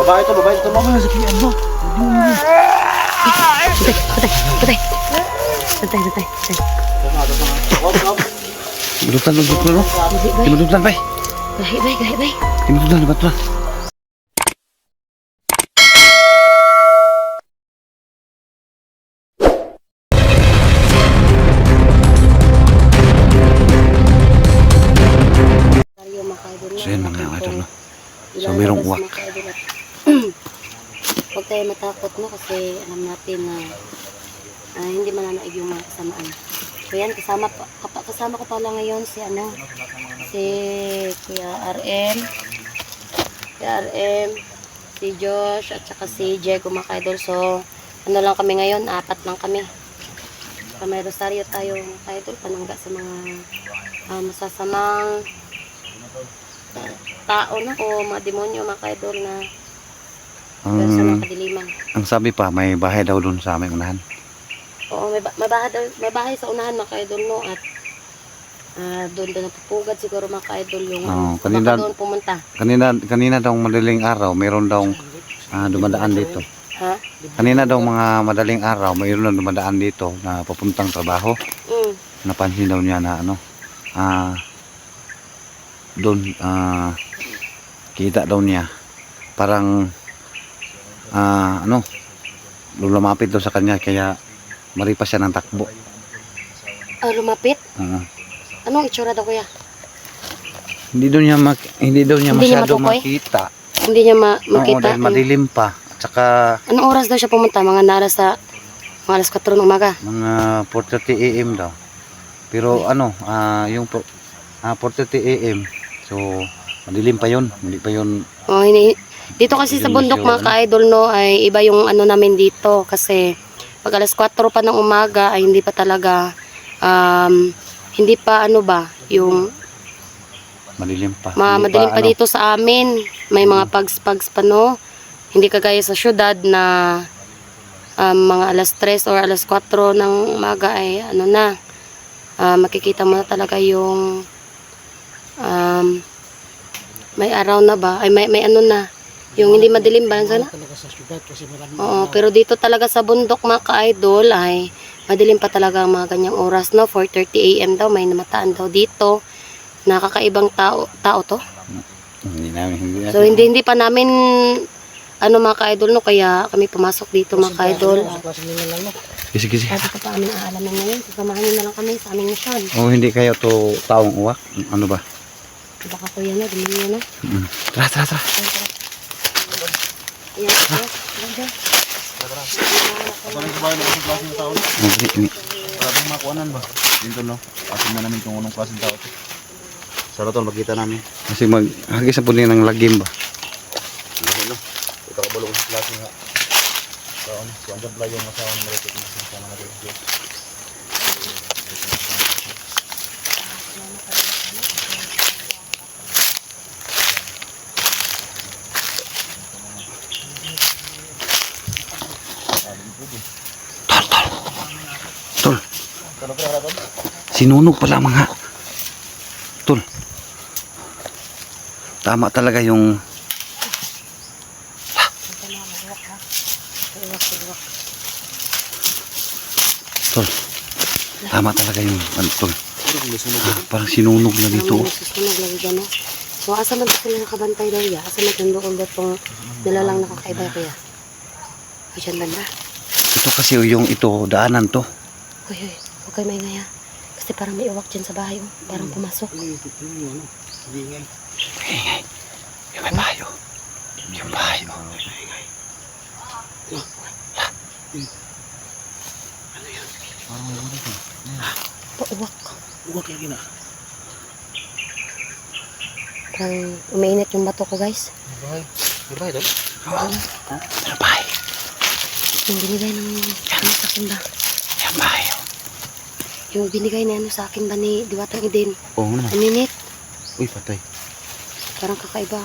Babae ito, mama. Sakihan mo. Patay. Madutan, no? Madutan, bay. Gahi, bay. Madutan, ba't ba? So yun mga idol, no? So mayroong uwak. Huwag tayo matakot, no? Kasi alam natin na hindi mananaig yung mga kasamaan. So yan, kasama ko pala ngayon si Kuya RM, si Josh, at saka si Diego mga idol. So ano lang kami ngayon, 4 lang kami. So, may rosaryo tayo mga idol, panangga sa mga masasamang tao na o mga demonyo mga idol na sa mga kadiliman. Ang sabi pa, may bahay daw doon sa aming unahan. Oo, may bahay sa unahan mga idol, no? At doon napupugad siguro mga idol yung kanina doon pumunta. Kanina daw madaling araw, mayroon daw dumadaan dito. Ha? Kanina daw mga madaling araw, mayroon daw dumadaan dito na papuntang trabaho. Napansin daw niya na doon kita daw niya parang lumapit daw sa kanya kaya maripas siya ng takbo. Lumapit? Anong itsura daw kuya? Hindi daw niya masyado makita. Hindi niya makita. Oo, dahil madilim pa. At saka anong oras daw siya pumunta? Mga naras sa mga alas 4 ng umaga. Mga 4:30 AM daw. Pero yung 4:30 AM. So madilim pa 'yon. Hindi pa 'yon. Dito kasi sa bundok mga ka-idol, no, ay iba yung namin dito kasi pag alas 4 pa ng umaga ay hindi pa talaga hindi pa yung madilim pa. madilim pa dito sa amin. May mga pags pa, no. Hindi kagaya sa syudad na mga alas 3 or alas 4 ng umaga ay makikita mo na talaga yung may araw na ba ay may na yung hindi madilim ba sana? Oo, pero dito talaga sa bundok mga ka-idol ay madilim pa talaga ang mga ganyang oras, no. 4:30 AM daw may namataan daw dito. Nakakaibang tao to. So hindi pa namin mga ka-idol, no, kaya kami pumasok dito mga ka-idol. Sige. Sabi ko pa amin aalamin ngayon, sasamahan niyo na lang kami sa aming misyon. Hindi kayo to taong uwak? Ano ba? Baka kuya na, dumiyo na. Tara. Ayan, ito. Parang makuanan ba? Dito, no? Asin na namin kung anong klaseng tao ito. Sana ito, magkita namin. Kasi hagis na po din ng lagim ba? No? Ito ka balong sa klase nga. Taon, si Andang Play yung masawa ng Maritik na sama na rin. Tol. Sinunog pala mga. Tol. Tama talaga yung Tol. Tama talaga yung tol. Parang sinunog na dito. Sinunog na dito, no? So, asa man sila nakabantay daw ya? Asa man doon daw itong nilalang nakakaibay kuya? Diyan banda. Ito kasi yung daanan to. Hoy, huwag kayo maingay ha. Kasi parang may uwak dyan sa bahay. Parang pumasok. Ingay. Yung may bahay. Yung bahay. Ano yan? Parang may uwak. Uwak. Uwak lagi na. Parang umainit yung bato ko guys. May bahay doon? Oo. May bahay. Yung binigay ng sa akin ba? Yung bahay. Yung binigay na sa akin ba ni Diwatang Eden? Oo naman. Uminit. Uy, patay. Parang kakaiba.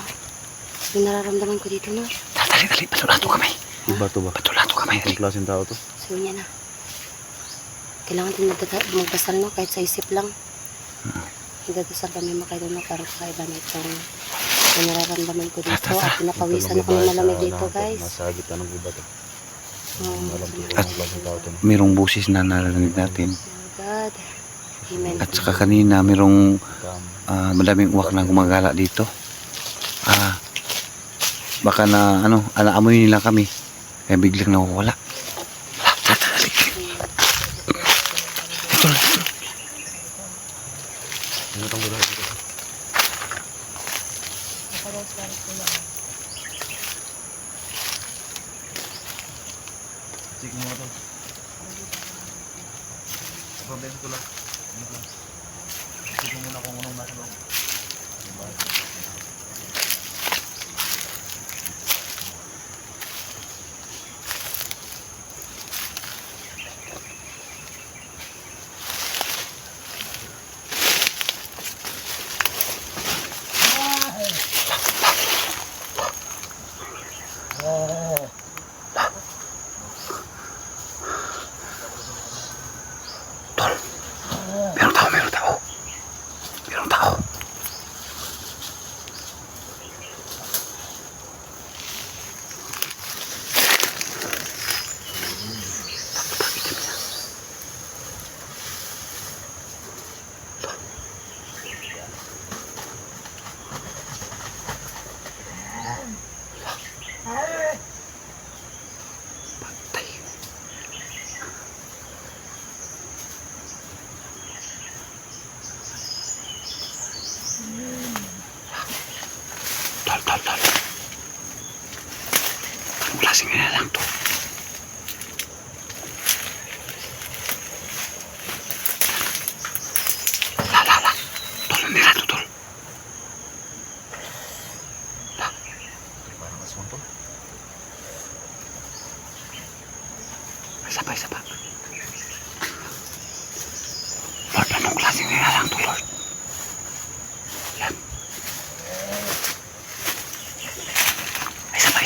Yung nararamdaman ko dito, no? Dali. Patulato kamay. Iba to ba? Patulato kamay. Ang klaseng tao to? So, niya na. Kailangan din magdasal, no? Kahit sa isip lang. Magdasal kami makaidol, no? Para kakaiba na itong po nararamdaman ko dito at pinapawisan ako ng malamig dito guys. Nasa gitna ng gubat. Alam ko At kung klaseng tao to. Merong busis na narinig natin. oh God. Amen. At saka kanina merong Kam. madaming uwak na gumagala dito. Baka na alaamoy nila kami. Kaya biglang nawawala. Ano itong gulo dito? Sige mo ito. Problem ko lang. Sige muna kung anong nasa loob. Merong tao, merong tao. Merong tao. Tol. Anong klaseng nilalang to? La. Tol, nila to, tol. Parang aswang to. Isa pa. Lord, anong klaseng nilalang to, Lord? Yan. Isa pa.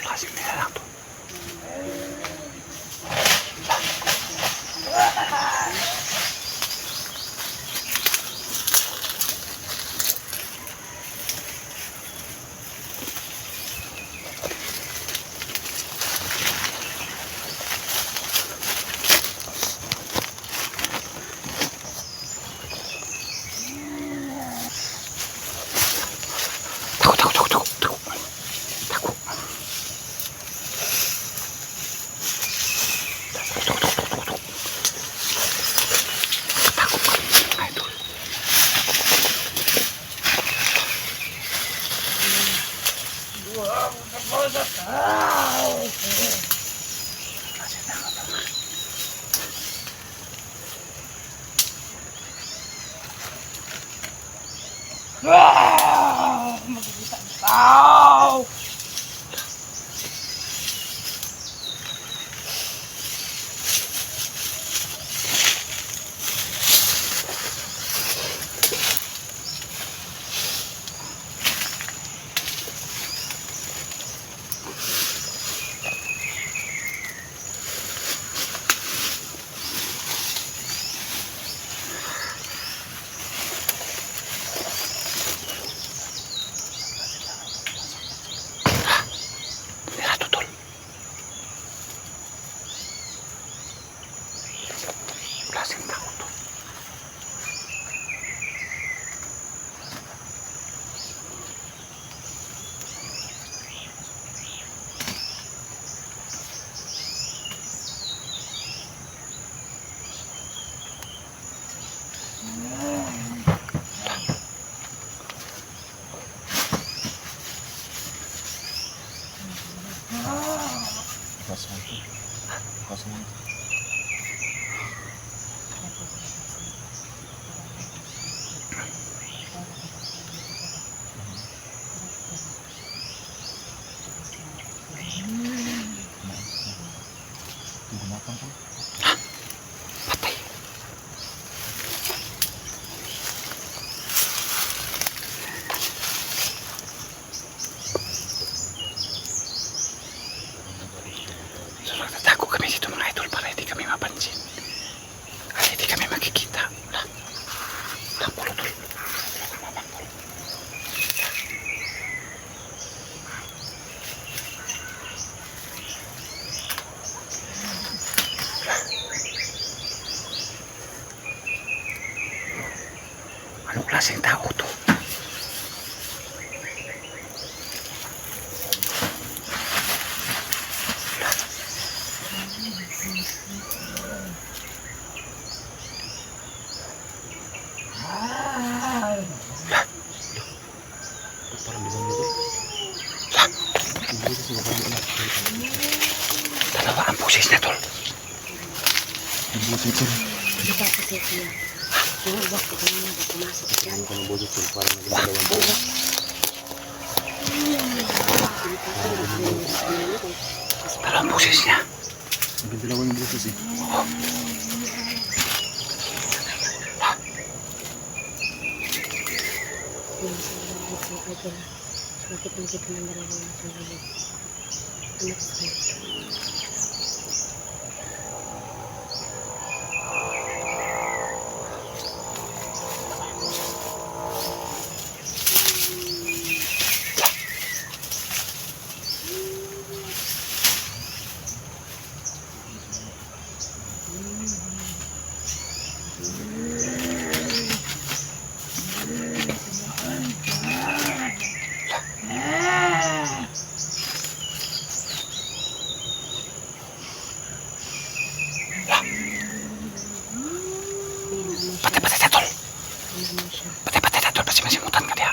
Klaseng nilalang to. Klaseng tao to. Aswang to. Gumapan ko. Patay. Anong klaseng tao to? Parang limang nito. Hindi kasi makakita. Dalawa ang pusis na tol. Hindi mo sensor. Di ba kasi siya? Yung iba ko kanina ba pumasok dyan? Ano ka ng boses yun? Parang naging dalawang Dalawa ang pusis niya. naging dalawang yung boses eh. Bakit nakita ng dalawang nasa loob? Anak ko. Pati-pati na tol. Ano siya? Pati-pati na tol. Pati masimutan ka diya.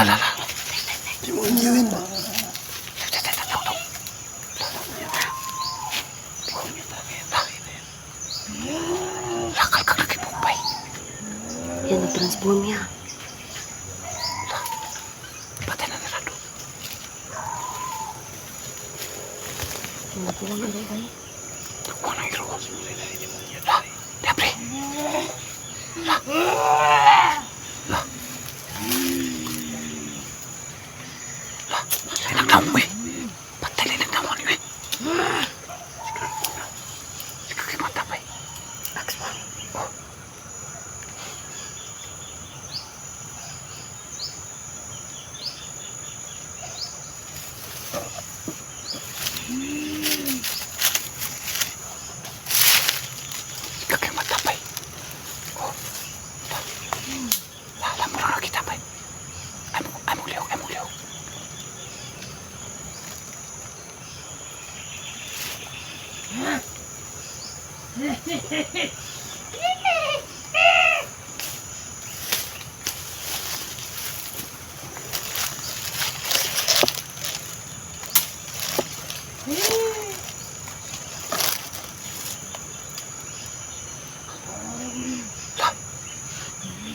La. Hindi mo inyawin ba? Lakal kang nakipumpay. Yan, nag-transform niya. Pati na nila doon. Yung kulang ito ba? Huwag nang iro. La. Libre. Linagdaw mo eh. Patay linagdaw mo eh. Sige kimata pa eh. Sige kimata pa eh. Alam mo na kita pa eh. Ay mo liyaw.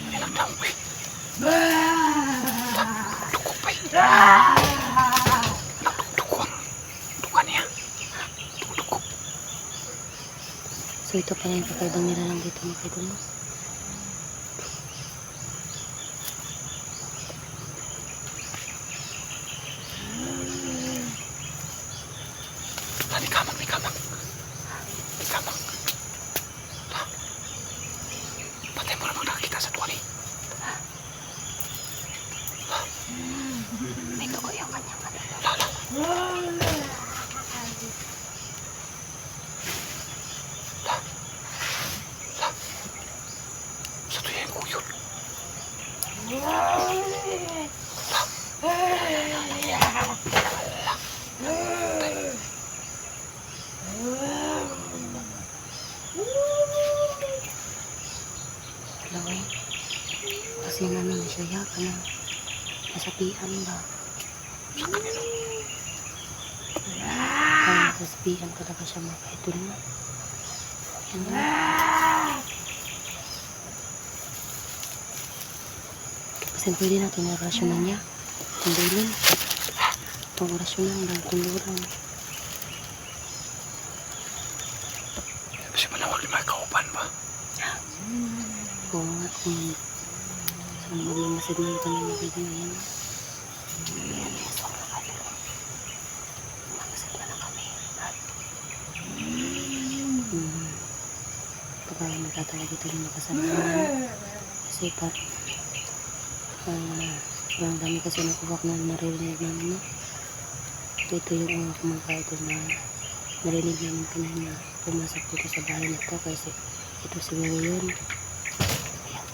Linagdaw mo eh. Dugo pa eh. Dugo ang duga niya. Dugo. So ito pala yung kakaibang nilalang dito mga kaidol, no? May kamang. Patay mo namang nakakita sa tuwan eh. May dugo yung kanyang ano. Lala. Sa tuya yung kuyot. Laway. Kasi ano na siya yaka na. Nasabihan ba? Sa kanino? Kaya nasabihan talaga siya mga kaidol, no? Yan na. Kasi pwede natin orasyonan niya. Tundulin. Itong orasyonan lang. Tunduran. Kasi manawag ni mga kaupan ba? Oo nga kung saan magmamasid ng kanina kayo yan. Ayan, yes, wala ka dito. Magmamasid na lang kami. Pagka magtatala dito rin makasalaman. kasi ang dami kasi nakuha na narinig namin, no? Ito yung mga ka-idol na narinig namin kanina pumasok dito sa bahay na to kasi ito si Ngayon. Ayan.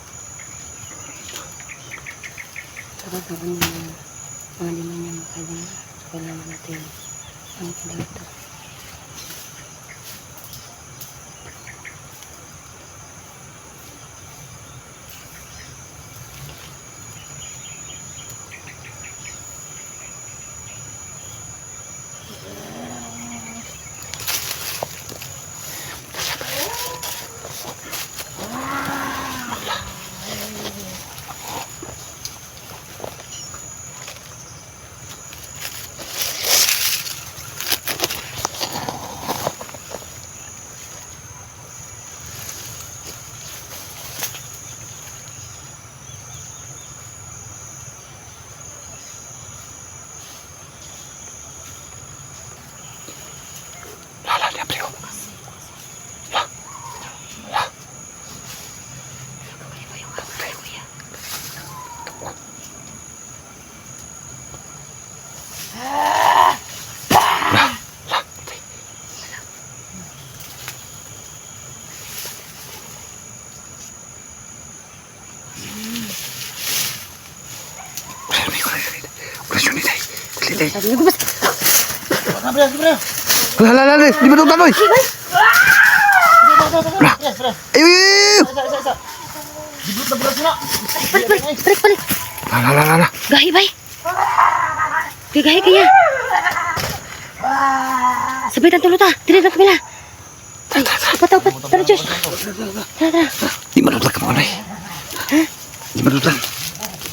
Saka sa mga liman niya mga ka-idol na. So, kailangan natin ang dito. Lala, dia beliau. Lah. Lah. Lah. Lah. Lah, di betul kan, oi. Lah. Ayo. Balik. Lah. Gahi, bay. Gahi kaya. Sabay tan tulo ta. Dili na kamila. Ay, upat. Tara, Josh. Tara. Di betul kan, oi. Hah? Di betul kan.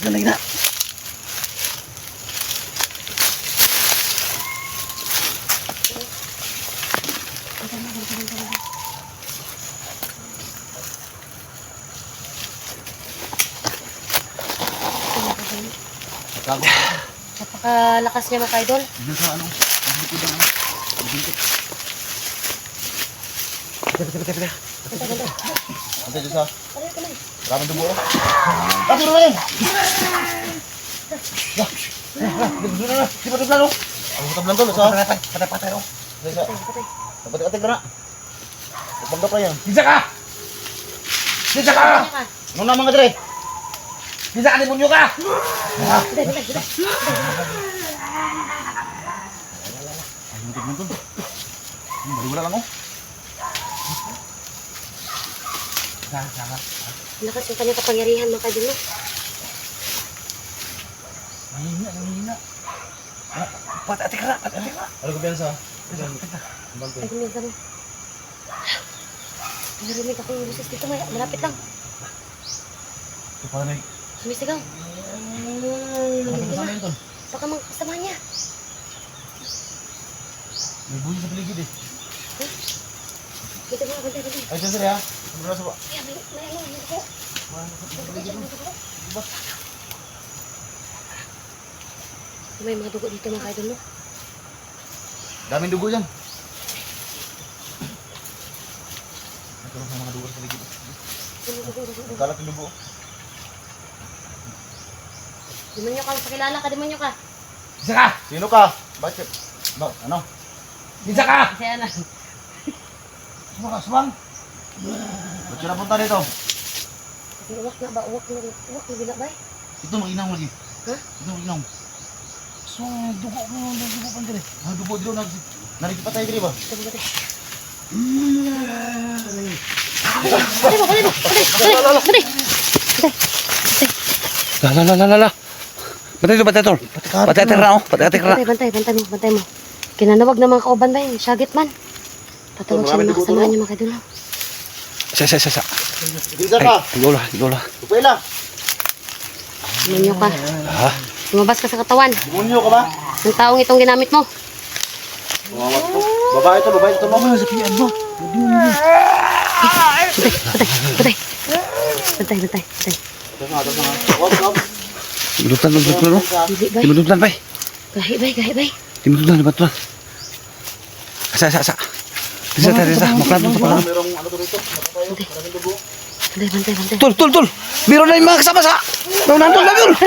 Galing na. Napakalakas niya mga idol. Antay dyan sa. Ramang dugo. Tapos na rin. Di ba tablan, oh? Ang tablan to, sa? Patay, oh. Patay ka na. Pagpagda pa yan. Bisa ka! Ano na mga dre? Bisa ka, demonyo ka! Ay, yung tablan to. Baliwala lang, oh. Lakas yung kanyang kapangyarihan mga idol. No? Mahina. Patay ka. Ano ko piyansa? Ay, kumihan ka mo. Narinig ako yung busis dito. Malapit lang. Ito pala na Sumisigaw. kasama yun to. Baka magkasama niya. May buhay sa paligid eh. Dito mga bantay. Ay, dyan sila ha. Ano na sa ba? Ay, may ano. May mga dugo dito mga idol. No? Daming dugo dyan. Ito lang sa mga dugo sa paligid. Kalat yung dugo. Demonyo ka. Pakilala ka, demonyo ka. Bisa ka! Sino ka? Bakit? Ano? Bisa ka! Kasi ano. Sumang! Ba't siya napunta dito? Uwak na ba? Uwak na bila ba? Ito mag-inaw lagi. Ha? Ito mag-inaw. So, dugo pa dire. Ang dugo dito nakikita tayo dito ba? Ito ba tayo? Patay. Lah. Batay tol. Batay ra. Bantay mo. Kinanawag na mga kauban ba yun? Syagit man. Tatawag siya ng mga kasamaan niya mga kadulaw. Sa. Dito ka. Igola. Tupay lang. Demonyo ka. Ha? Lumabas ka sa katawan. Demonyo ka ba? Ng taong itong ginamit mo. Mawawat ko. Babae ito. Mama, sa piyan mo. Bantay. Ito nga. Wag. Timudutan no. Dili bay. Timudutan bay. Gahi bay. Timudutan batuan. Sa. Tisa. Maklat mo pala. Merong ano to dito. Nakatayo. Maraming dugo. Bantay. Tol. Meron na yung mga kasama sa. Naunahan tol, Lord.